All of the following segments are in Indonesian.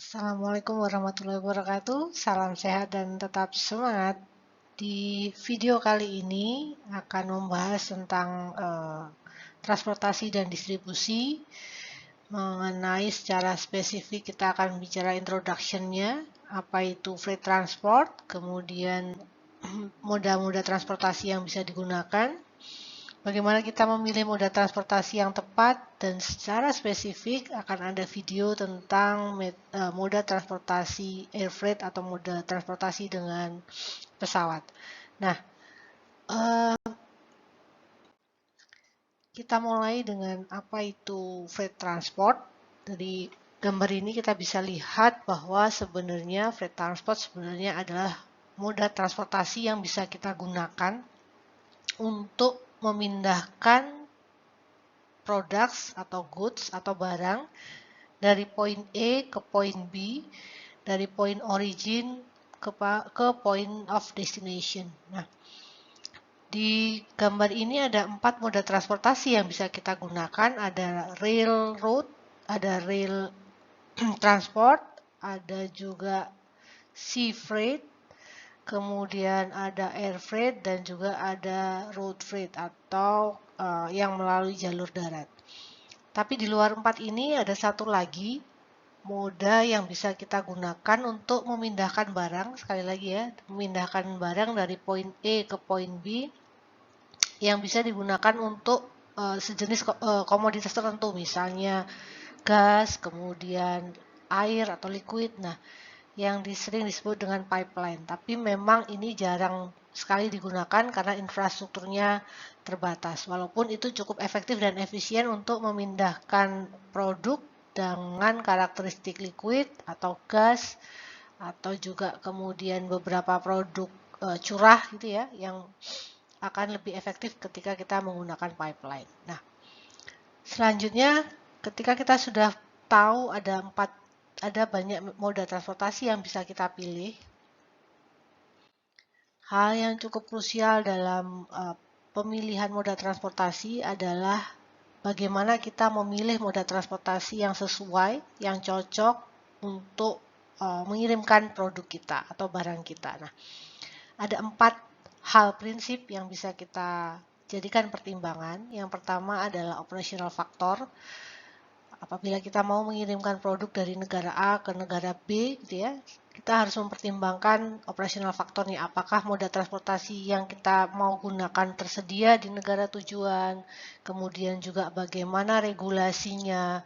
Assalamualaikum warahmatullahi wabarakatuh. Salam sehat dan tetap semangat. Di video kali ini akan membahas tentang transportasi dan distribusi. Mengenai secara spesifik kita akan bicara introduction-nya, apa itu freight transport, kemudian moda-moda transportasi yang bisa digunakan, bagaimana kita memilih moda transportasi yang tepat, dan secara spesifik akan ada video tentang moda transportasi air freight atau moda transportasi dengan pesawat. Nah, kita mulai dengan apa itu freight transport. Dari gambar ini kita bisa lihat bahwa sebenarnya freight transport sebenarnya adalah moda transportasi yang bisa kita gunakan untuk memindahkan products atau goods atau barang dari poin A ke poin B, dari poin origin ke point of destination. Nah, di gambar ini ada 4 moda transportasi yang bisa kita gunakan. Ada railroad, ada rail transport, ada juga sea freight, kemudian ada air freight, dan juga ada road freight atau yang melalui jalur darat. Tapi di luar 4 ini ada satu lagi moda yang bisa kita gunakan untuk memindahkan barang. Sekali lagi ya, memindahkan barang dari poin A ke poin B yang bisa digunakan untuk sejenis komoditas tertentu, misalnya gas, kemudian air atau liquid. Nah, yang sering disebut dengan pipeline. Tapi memang ini jarang sekali digunakan karena infrastrukturnya terbatas. Walaupun itu cukup efektif dan efisien untuk memindahkan produk dengan karakteristik liquid atau gas, atau juga kemudian beberapa produk curah gitu ya, yang akan lebih efektif ketika kita menggunakan pipeline. Nah, selanjutnya ketika kita sudah tahu ada banyak moda transportasi yang bisa kita pilih, hal yang cukup krusial dalam pemilihan moda transportasi adalah bagaimana kita memilih moda transportasi yang sesuai, yang cocok untuk mengirimkan produk kita atau barang kita. Nah, ada 4 hal prinsip yang bisa kita jadikan pertimbangan. Yang pertama adalah operational factor. Apabila kita mau mengirimkan produk dari negara A ke negara B, gitu ya, kita harus mempertimbangkan operational factornya. Apakah moda transportasi yang kita mau gunakan tersedia di negara tujuan, kemudian juga bagaimana regulasinya,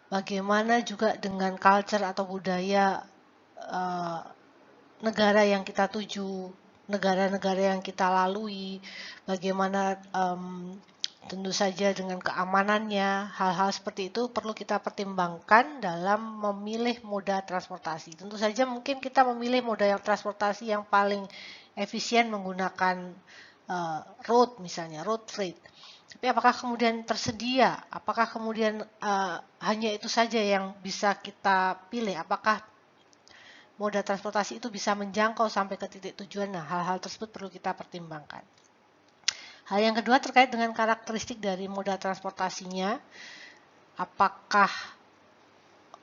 bagaimana juga dengan culture atau budaya negara yang kita tuju, negara-negara yang kita lalui, bagaimana tentu saja dengan keamanannya. Hal-hal seperti itu perlu kita pertimbangkan dalam memilih moda transportasi. Tentu saja mungkin kita memilih moda yang transportasi yang paling efisien menggunakan road, misalnya road freight. Tapi apakah kemudian tersedia? Apakah kemudian hanya itu saja yang bisa kita pilih? Apakah moda transportasi itu bisa menjangkau sampai ke titik tujuan? Nah, hal-hal tersebut perlu kita pertimbangkan. Hal yang kedua terkait dengan karakteristik dari moda transportasinya. Apakah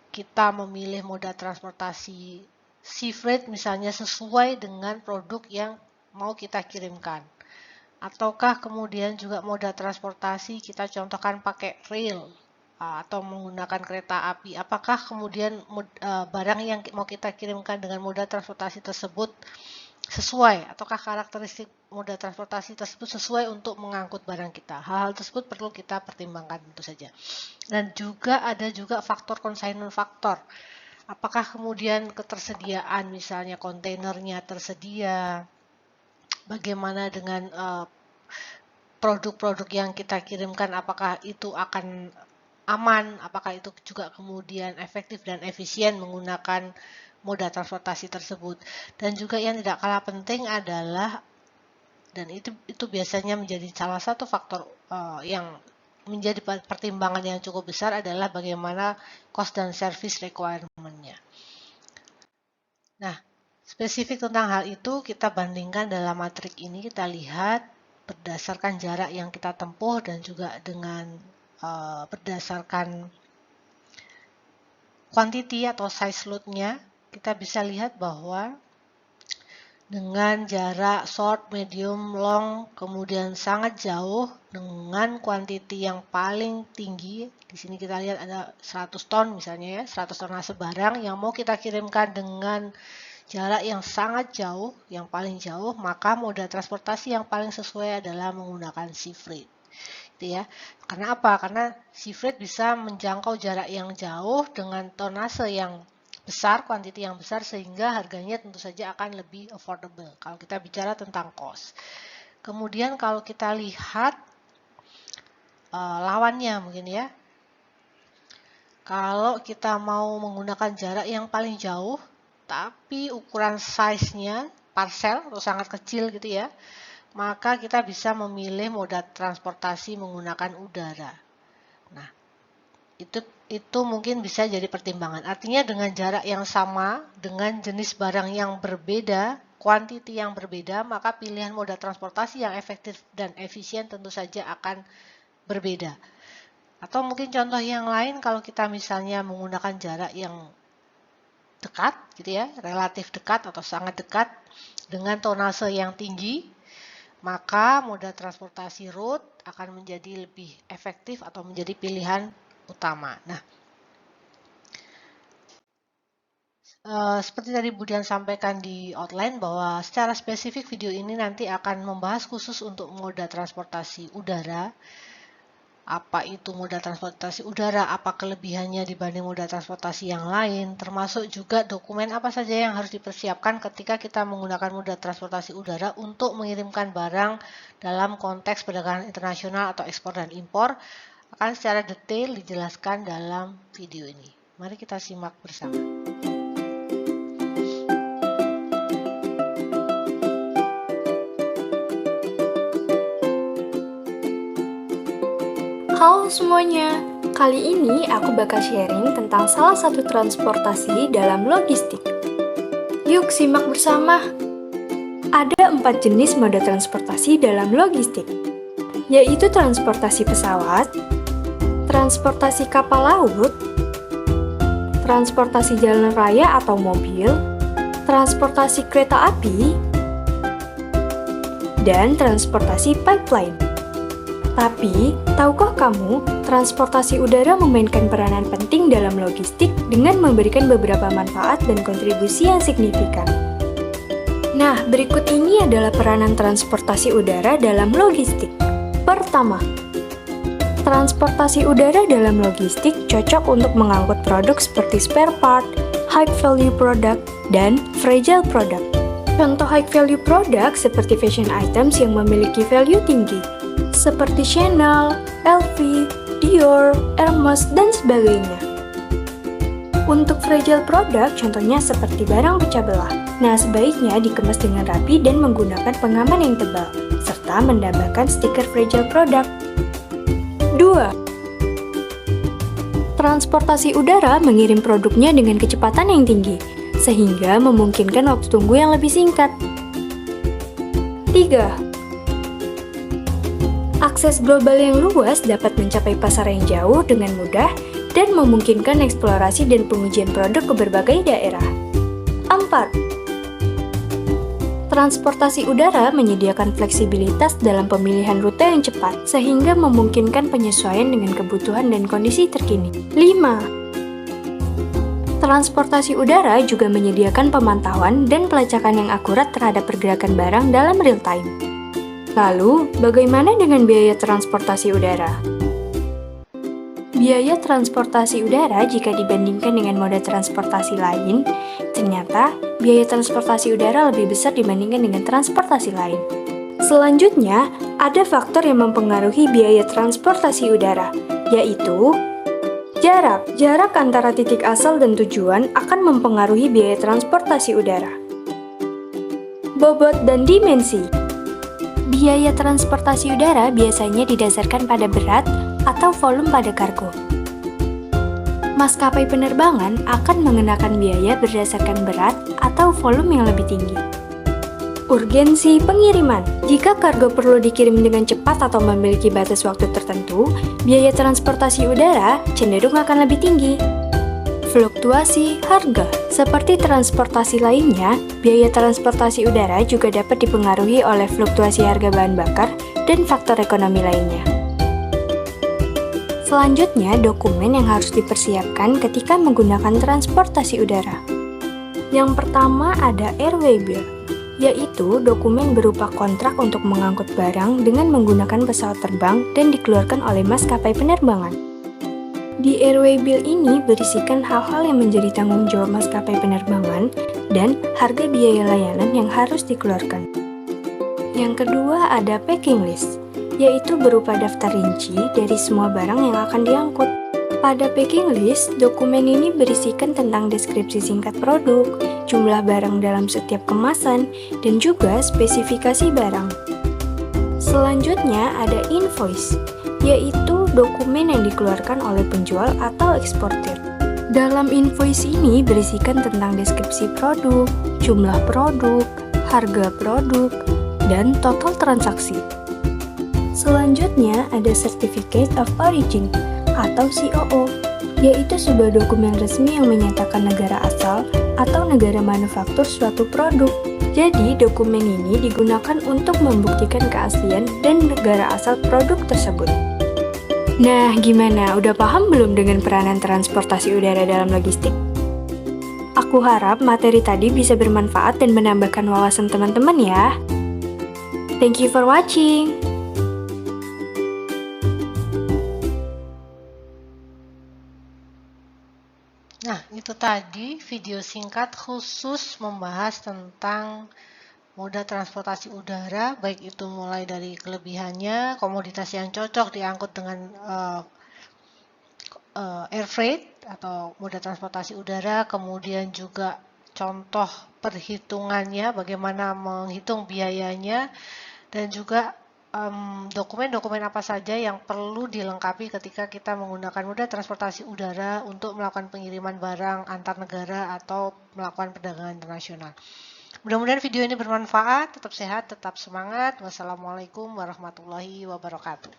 kita memilih moda transportasi sea freight misalnya sesuai dengan produk yang mau kita kirimkan? Ataukah kemudian juga moda transportasi kita contohkan pakai rail atau menggunakan kereta api? Apakah kemudian barang yang mau kita kirimkan dengan moda transportasi tersebut sesuai, ataukah karakteristik moda transportasi tersebut sesuai untuk mengangkut barang kita? Hal-hal tersebut perlu kita pertimbangkan tentu saja. Dan juga ada juga faktor consignment factor. Apakah kemudian ketersediaan misalnya kontainernya tersedia? Bagaimana dengan produk-produk yang kita kirimkan, apakah itu akan aman, apakah itu juga kemudian efektif dan efisien menggunakan moda transportasi tersebut. Dan juga yang tidak kalah penting adalah, dan itu biasanya menjadi salah satu faktor yang menjadi pertimbangan yang cukup besar, adalah bagaimana cost dan service requirement-nya. Nah, spesifik tentang hal itu kita bandingkan dalam matrik ini. Kita lihat berdasarkan jarak yang kita tempuh dan juga dengan berdasarkan quantity atau size load-nya, kita bisa lihat bahwa dengan jarak short, medium, long, kemudian sangat jauh dengan quantity yang paling tinggi. Di sini kita lihat ada 100 ton misalnya ya, 100 tonase barang yang mau kita kirimkan dengan jarak yang sangat jauh, yang paling jauh, maka moda transportasi yang paling sesuai adalah menggunakan sea freight. Gitu ya. Karena apa? Karena sea freight bisa menjangkau jarak yang jauh dengan tonase yang besar, kuantiti yang besar, sehingga harganya tentu saja akan lebih affordable kalau kita bicara tentang cost. Kemudian kalau kita lihat lawannya mungkin ya, kalau kita mau menggunakan jarak yang paling jauh tapi ukuran size-nya parcel atau sangat kecil gitu ya, maka kita bisa memilih moda transportasi menggunakan udara. Nah, itu mungkin bisa jadi pertimbangan. Artinya dengan jarak yang sama, dengan jenis barang yang berbeda, kuantiti yang berbeda, maka pilihan moda transportasi yang efektif dan efisien tentu saja akan berbeda. Atau mungkin contoh yang lain, kalau kita misalnya menggunakan jarak yang dekat, gitu ya, relatif dekat atau sangat dekat dengan tonase yang tinggi, maka moda transportasi road akan menjadi lebih efektif atau menjadi pilihan utama. Nah, seperti tadi Budian sampaikan di outline bahwa secara spesifik video ini nanti akan membahas khusus untuk moda transportasi udara. Apa itu moda transportasi udara, apa kelebihannya dibanding moda transportasi yang lain, termasuk juga dokumen apa saja yang harus dipersiapkan ketika kita menggunakan moda transportasi udara untuk mengirimkan barang dalam konteks perdagangan internasional atau ekspor dan impor, akan secara detail dijelaskan dalam video ini. Mari kita simak bersama. Halo semuanya, kali ini aku bakal sharing tentang salah satu transportasi dalam logistik. Yuk simak bersama. Ada 4 jenis moda transportasi dalam logistik, yaitu transportasi pesawat, transportasi kapal laut, transportasi jalan raya atau mobil, transportasi kereta api, dan transportasi pipeline. Tapi, tahukah kamu, transportasi udara memainkan peranan penting dalam logistik dengan memberikan beberapa manfaat dan kontribusi yang signifikan. Nah, berikut ini adalah peranan transportasi udara dalam logistik. Pertama, transportasi udara dalam logistik cocok untuk mengangkut produk seperti spare part, high value product, dan fragile product. Contoh high value product seperti fashion items yang memiliki value tinggi, seperti Chanel, LV, Dior, Hermes, dan sebagainya. Untuk fragile product, contohnya seperti barang pecah belah. Nah, sebaiknya dikemas dengan rapi dan menggunakan pengaman yang tebal, serta menambahkan stiker fragile product. 2. Transportasi udara mengirim produknya dengan kecepatan yang tinggi, sehingga memungkinkan waktu tunggu yang lebih singkat. 3. Akses global yang luas dapat mencapai pasar yang jauh dengan mudah dan memungkinkan eksplorasi dan pengujian produk ke berbagai daerah. 4. Transportasi udara menyediakan fleksibilitas dalam pemilihan rute yang cepat, sehingga memungkinkan penyesuaian dengan kebutuhan dan kondisi terkini. 5. Transportasi udara juga menyediakan pemantauan dan pelacakan yang akurat terhadap pergerakan barang dalam real time. Lalu, bagaimana dengan biaya transportasi udara? Biaya transportasi udara jika dibandingkan dengan moda transportasi lain, ternyata biaya transportasi udara lebih besar dibandingkan dengan transportasi lain. Selanjutnya, ada faktor yang mempengaruhi biaya transportasi udara, yaitu jarak. Jarak antara titik asal dan tujuan akan mempengaruhi biaya transportasi udara. Bobot dan dimensi. Biaya transportasi udara biasanya didasarkan pada berat atau volume pada kargo. Maskapai penerbangan akan mengenakan biaya berdasarkan berat atau volume yang lebih tinggi. Urgensi pengiriman. Jika kargo perlu dikirim dengan cepat atau memiliki batas waktu tertentu, biaya transportasi udara cenderung akan lebih tinggi. Fluktuasi harga. Seperti transportasi lainnya, biaya transportasi udara juga dapat dipengaruhi oleh fluktuasi harga bahan bakar dan faktor ekonomi lainnya. Selanjutnya, dokumen yang harus dipersiapkan ketika menggunakan transportasi udara. Yang pertama ada Airway Bill, yaitu dokumen berupa kontrak untuk mengangkut barang dengan menggunakan pesawat terbang dan dikeluarkan oleh maskapai penerbangan. Di Airway Bill ini berisikan hal-hal yang menjadi tanggung jawab maskapai penerbangan dan harga biaya layanan yang harus dikeluarkan. Yang kedua ada Packing List, yaitu berupa daftar rinci dari semua barang yang akan diangkut. Pada packing list, dokumen ini berisikan tentang deskripsi singkat produk, jumlah barang dalam setiap kemasan, dan juga spesifikasi barang. Selanjutnya ada invoice, yaitu dokumen yang dikeluarkan oleh penjual atau eksportir. Dalam invoice ini berisikan tentang deskripsi produk, jumlah produk, harga produk, dan total transaksi. Selanjutnya ada Certificate of Origin atau COO, yaitu sebuah dokumen resmi yang menyatakan negara asal atau negara manufaktur suatu produk. Jadi, dokumen ini digunakan untuk membuktikan keaslian dan negara asal produk tersebut. Nah, gimana? Udah paham belum dengan peranan transportasi udara dalam logistik? Aku harap materi tadi bisa bermanfaat dan menambahkan wawasan teman-teman ya. Thank you for watching. Nah, itu tadi video singkat khusus membahas tentang moda transportasi udara, baik itu mulai dari kelebihannya, komoditas yang cocok diangkut dengan air freight atau moda transportasi udara, kemudian juga contoh perhitungannya, bagaimana menghitung biayanya, dan juga dokumen-dokumen apa saja yang perlu dilengkapi ketika kita menggunakan moda transportasi udara untuk melakukan pengiriman barang antar negara atau melakukan perdagangan internasional. Mudah-mudahan video ini bermanfaat, tetap sehat, tetap semangat. Wassalamualaikum warahmatullahi wabarakatuh.